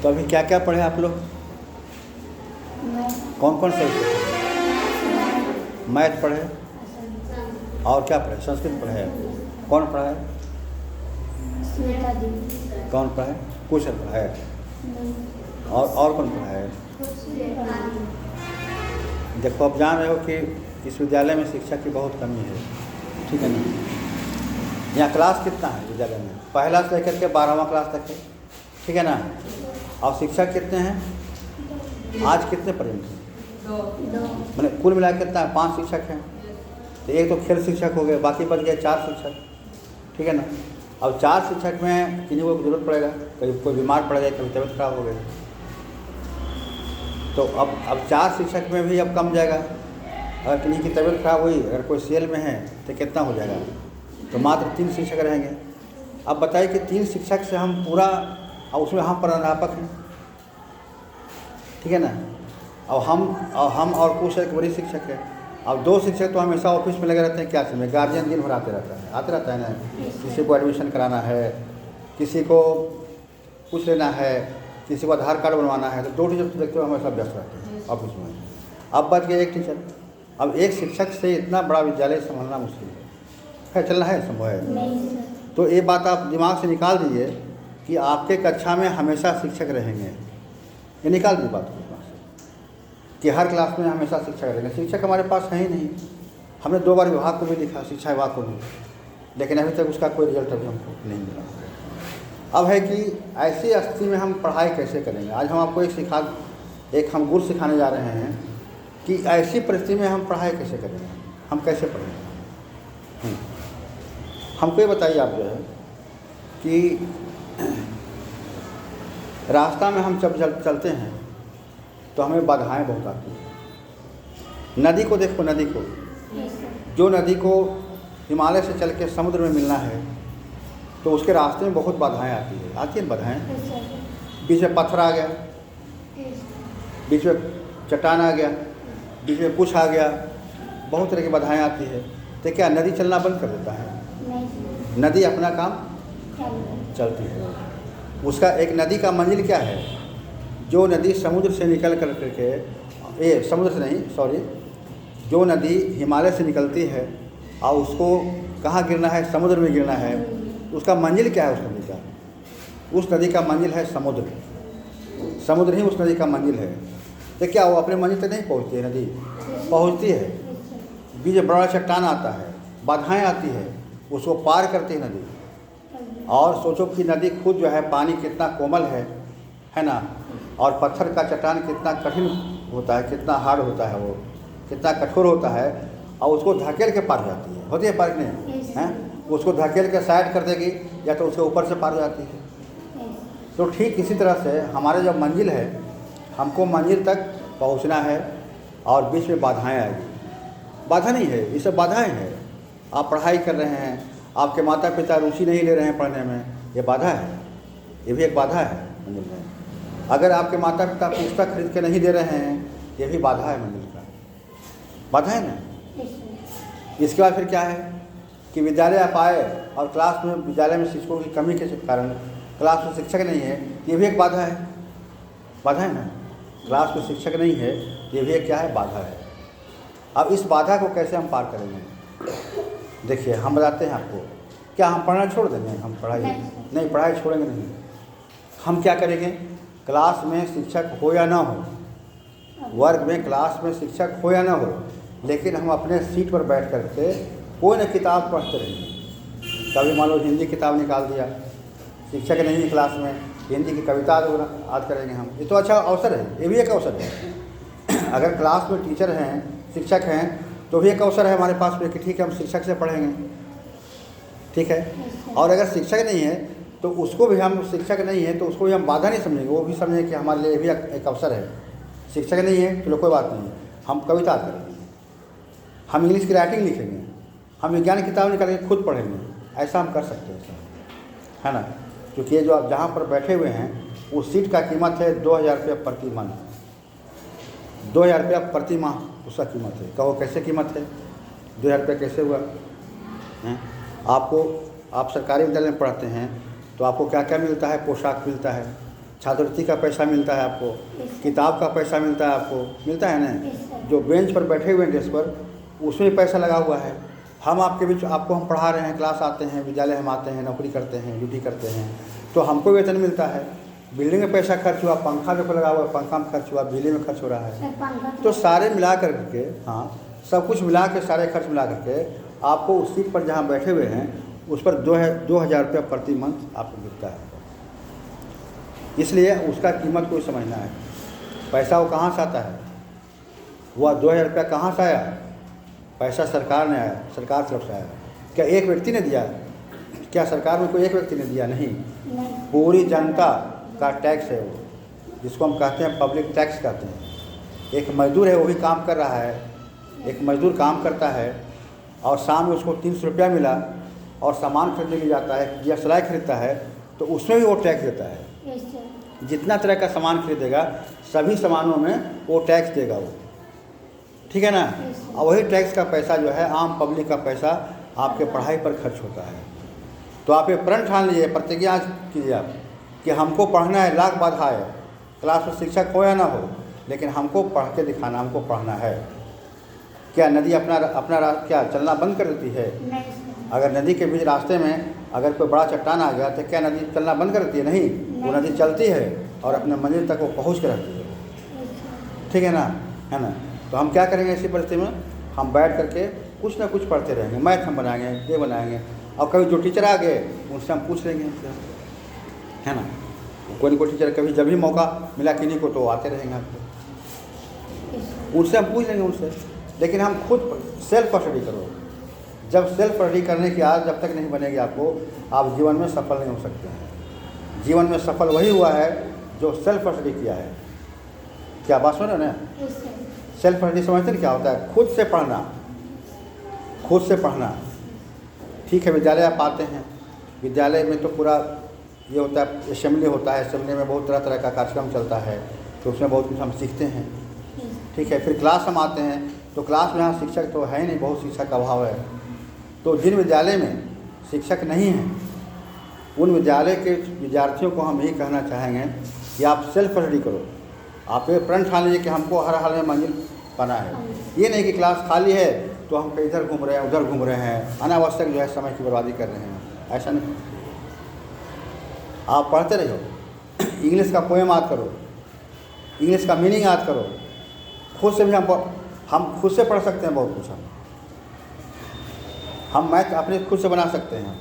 तो अभी क्या क्या पढ़े आप लोग? कौन कौन से विषय? मैथ पढ़े और क्या पढ़े? संस्कृत पढ़े। कौन पढ़ा है? कौन पढ़ा है? कुशल पढ़ा है। और कौन पढ़ा है? देखो, आप जान रहे हो कि इस विद्यालय में शिक्षा की बहुत कमी है, ठीक है ना। यहाँ क्लास कितना है विद्यालय में? पहला से लेकर के 12वां क्लास तक है, ठीक है ना। और शिक्षक कितने हैं? आज कितने पर्यंत हैं? 2। मैंने कुल मिला कितना है? 5 शिक्षक हैं। तो एक तो खेल शिक्षक हो गए, बाकी बच गए 4 शिक्षक, ठीक है ना। अब 4 शिक्षक में किन्हीं को जरूरत पड़ेगा, कभी कोई बीमार पड़ जाए, कभी तबीयत खराब हो गई, तो अब 4 शिक्षक में भी अब कम जाएगा। अगर किन्हीं की तबीयत खराब हुई, अगर कोई सेल में है तो कितना हो जाएगा? तो मात्र 3 शिक्षक रहेंगे। अब बताइए कि 3 शिक्षक से हम पूरा, और उसमें हम प्रधानाध्यापक हैं, ठीक है ना। अब हम और कुछ एक बड़ी शिक्षक है। अब 2 शिक्षक तो हमेशा ऑफिस में लगे रहते हैं। क्या समय गार्जियन दिन भर आते रहता है ना। किसी को एडमिशन कराना है, किसी को कुछ लेना है, किसी को आधार कार्ड बनवाना है, तो 2 टीचर तो देखते हो हमेशा व्यस्त रहते हैं ऑफिस में। अब बच गए 1 टीचर। अब 1 शिक्षक से इतना बड़ा विद्यालय संभालना मुश्किल है, चलना है, संभव है। तो ये बात आप दिमाग से निकाल दीजिए कि आपके कक्षा में हमेशा शिक्षक रहेंगे। ये निकाल दी बात दिमाग से कि हर क्लास में हमेशा शिक्षक रहेंगे। शिक्षक हमारे पास है ही नहीं। हमने 2 बार विभाग को भी लिखा, शिक्षा विभाग को भी, लेकिन अभी तक उसका कोई रिजल्ट अभी हमको नहीं मिला। अब है कि ऐसी स्थिति में हम पढ़ाई कैसे करेंगे। आज हम आपको एक हम गुर सिखाने जा रहे हैं कि ऐसी परिस्थिति में हम पढ़ाई कैसे करेंगे, हम कैसे पढ़ेंगे। हमको ये बताइए आप जो है कि रास्ता में हम जब चलते हैं तो हमें बाधाएं बहुत आती हैं। नदी को देखो, नदी को, जो नदी को हिमालय से चल के समुद्र में मिलना है तो उसके रास्ते में बहुत बाधाएं आती है बाधाएं। बीच में पत्थर आ गया, बीच में चट्टान आ गया, बीच में कुछ आ गया, बहुत तरह की बाधाएं आती है। तो क्या नदी चलना बंद कर देता है? नदी अपना काम चलती है। उसका एक नदी का मंजिल क्या है? जो नदी समुद्र से निकल कर के समुद्र से नहीं, सॉरी, जो नदी हिमालय से निकलती है और उसको कहाँ गिरना है? समुद्र में गिरना है। उसका मंजिल क्या है? उस नदी का, उस नदी का मंजिल है समुद्र। समुद्र ही उस नदी का मंजिल है। तो क्या वो अपने मंजिल तक नहीं पहुँचती है? नदी पहुँचती है। बीच में बड़ा चट्टान आता है, बाधाएं आती है, उसको पार करती है नदी। और सोचो कि नदी खुद जो है, पानी कितना कोमल है ना, और पत्थर का चट्टान कितना कठिन होता है, कितना हार्ड होता है, वो कितना कठोर होता है, और उसको धकेल के पार जाती है। होती है पार नहीं है? उसको धकेल के साइड कर देगी या तो उसके ऊपर से पार जाती है। तो ठीक इसी तरह से हमारे जो मंजिल है, हमको मंजिल तक पहुंचना है और बीच में बाधाएं आएगी। बाधा नहीं है, ये सब बाधाएं हैं। आप पढ़ाई कर रहे हैं, आपके माता पिता रुचि नहीं ले रहे हैं पढ़ने में, ये बाधा है, ये भी एक बाधा है मंजिल में। अगर आपके माता पिता पुस्तक खरीद के नहीं दे रहे हैं, ये भी बाधा है मंजिल का, बाधा है ना। इसके बाद फिर क्या है कि विद्यालय आप आए और क्लास में, विद्यालय में शिक्षकों की कमी के कारण क्लास में शिक्षक नहीं है, ये भी एक बाधा है, बाधा है ना। क्लास में शिक्षक नहीं है, ये भी एक क्या है? बाधा है। अब इस बाधा को कैसे हम पार करेंगे? देखिए, हम बताते हैं आपको। क्या हम पढ़ना छोड़ देंगे? हम पढ़ाई नहीं, पढ़ाई छोड़ेंगे नहीं। हम क्या करेंगे? क्लास में शिक्षक हो या ना हो, वर्ग में क्लास में शिक्षक हो या ना हो, लेकिन हम अपने सीट पर बैठ करके कोई न किताब पढ़ते रहेंगे। कभी मान लो हिंदी किताब निकाल दिया, शिक्षक नहीं है क्लास में, हिंदी की कविता याद करेंगे हम। ये तो अच्छा अवसर है, ये भी एक अवसर है। अगर क्लास में टीचर हैं, शिक्षक हैं, तो भी एक अवसर है हमारे पास में कि ठीक है, हम शिक्षक से पढ़ेंगे, ठीक है। और अगर शिक्षक नहीं है तो उसको भी हम, शिक्षक नहीं है तो उसको भी हम बाधा नहीं समझेंगे, वो भी समझेंगे कि हमारे लिए भी एक अवसर है। शिक्षक नहीं है तो कोई बात नहीं है, हम कविता करेंगे, हम इंग्लिश की राइटिंग लिखेंगे, हम विज्ञान की किताब निकाल के खुद पढ़ेंगे। ऐसा हम कर सकते हैं, है ना। क्योंकि ये जो आप जहाँ पर बैठे हुए हैं, उस सीट का कीमत है 2000 रुपये प्रति मंथ। 2000 रुपया प्रति माह उसका कीमत है। कहो कैसे कीमत है? 2000 रुपये कैसे हुआ हैं? आपको, आप सरकारी विद्यालय में पढ़ते हैं तो आपको क्या क्या मिलता है? पोशाक मिलता है, छात्रवृत्ति का पैसा मिलता है आपको, किताब का पैसा मिलता है आपको, मिलता है ना। जो बेंच पर बैठे हुए हैं डेस्क पर, उसमें पैसा लगा हुआ है। हम आपके बीच आपको हम पढ़ा रहे हैं, क्लास आते हैं, विद्यालय हम आते हैं, नौकरी करते हैं, ड्यूटी करते हैं, तो हमको वेतन मिलता है। बिल्डिंग में पैसा खर्च हुआ, पंखा देखो लगा हुआ, पंखा में खर्च हुआ, बिजली में खर्च हो रहा है। तो सारे मिला करके, हाँ, सब कुछ मिला के, सारे खर्च मिला करके आपको उस सीट पर जहाँ बैठे हुए हैं उस पर 2,000 रुपया प्रति मंथ आपको मिलता है। इसलिए उसका कीमत कोई समझना है। पैसा वो कहाँ से आता है? वह 2,000 रुपया कहाँ से आया? पैसा सरकार ने आया, सरकार तरफ से आया। क्या एक व्यक्ति ने दिया? क्या सरकार में कोई एक व्यक्ति ने दिया? नहीं, पूरी जनता का टैक्स है वो, जिसको हम कहते हैं पब्लिक टैक्स कहते हैं। एक मजदूर है, वो भी काम कर रहा है। एक मजदूर काम करता है और शाम में उसको 300 रुपया मिला और सामान खरीदने के लिए जाता है या सिलाई खरीदता है, तो उसमें भी वो टैक्स देता है। जितना तरह का सामान खरीदेगा सभी सामानों में वो टैक्स देगा वो, ठीक है ना। और वही टैक्स का पैसा जो है, आम पब्लिक का पैसा आपके पढ़ाई पर खर्च होता है। तो आप ये प्रण ठान लीजिए, प्रतिज्ञा कीजिए आप कि हमको पढ़ना है, लाख बाधा है, क्लास में शिक्षक हो या ना हो, लेकिन हमको पढ़ के दिखाना, हमको पढ़ना है। क्या नदी अपना क्या चलना बंद कर देती है? अगर नदी के बीच रास्ते में अगर कोई बड़ा चट्टान आ गया तो क्या नदी चलना बंद कर देती है? नहीं, वो नदी चलती है और अपने मंजिल तक वो पहुँच के रहती है, ठीक है ना। तो हम क्या करेंगे ऐसी परिस्थिति में? हम बैठ करके कुछ ना कुछ पढ़ते रहेंगे। मैथ हम बनाएंगे, ये बनाएंगे, और कभी जो टीचर आ गए उनसे हम पूछ लेंगे, है ना। कोई न कोई टीचर कभी जब भी मौका मिला किन्हीं को तो आते रहेंगे आपको, उनसे हम पूछ लेंगे उनसे। लेकिन हम खुद सेल्फ स्टडी करो। जब सेल्फ स्टडी करने की आदत जब तक नहीं बनेगी आपको, आप जीवन में सफल नहीं हो सकते हैं। जीवन में सफल वही हुआ है जो सेल्फ स्टडी किया है। क्या बात सुन रहे हैं? सेल्फ स्टडी समझते हैं क्या होता है? खुद से पढ़ना, खुद से पढ़ना। ठीक है, विद्यालय आप आते हैं, विद्यालय में तो पूरा ये होता है, असेंबली होता है, असेंबली में बहुत तरह तरह का कार्यक्रम चलता है, तो उसमें बहुत कुछ हम सीखते हैं, ठीक है। फिर क्लास हम आते हैं, तो क्लास में यहाँ शिक्षक तो है ही नहीं, बहुत शिक्षक का अभाव है। तो जिन विद्यालय में शिक्षक नहीं हैं, उन विद्यालय के विद्यार्थियों को हम यही कहना चाहेंगे कि आप सेल्फ स्टडी करो। आप ये प्रण ठान लीजिए कि हमको हर हाल में मंजिल पाना है। ये नहीं कि क्लास खाली है तो हम इधर घूम रहे हैं, उधर घूम रहे हैं, अनावश्यक जो है समय की बर्बादी कर रहे हैं, ऐसा नहीं। आप पढ़ते रहो, इंग्लिश का पोएम याद करो, इंग्लिश का मीनिंग याद करो। खुद से भी हम खुद से पढ़ सकते हैं बहुत कुछ। हम मैथ अपने खुद से बना सकते हैं।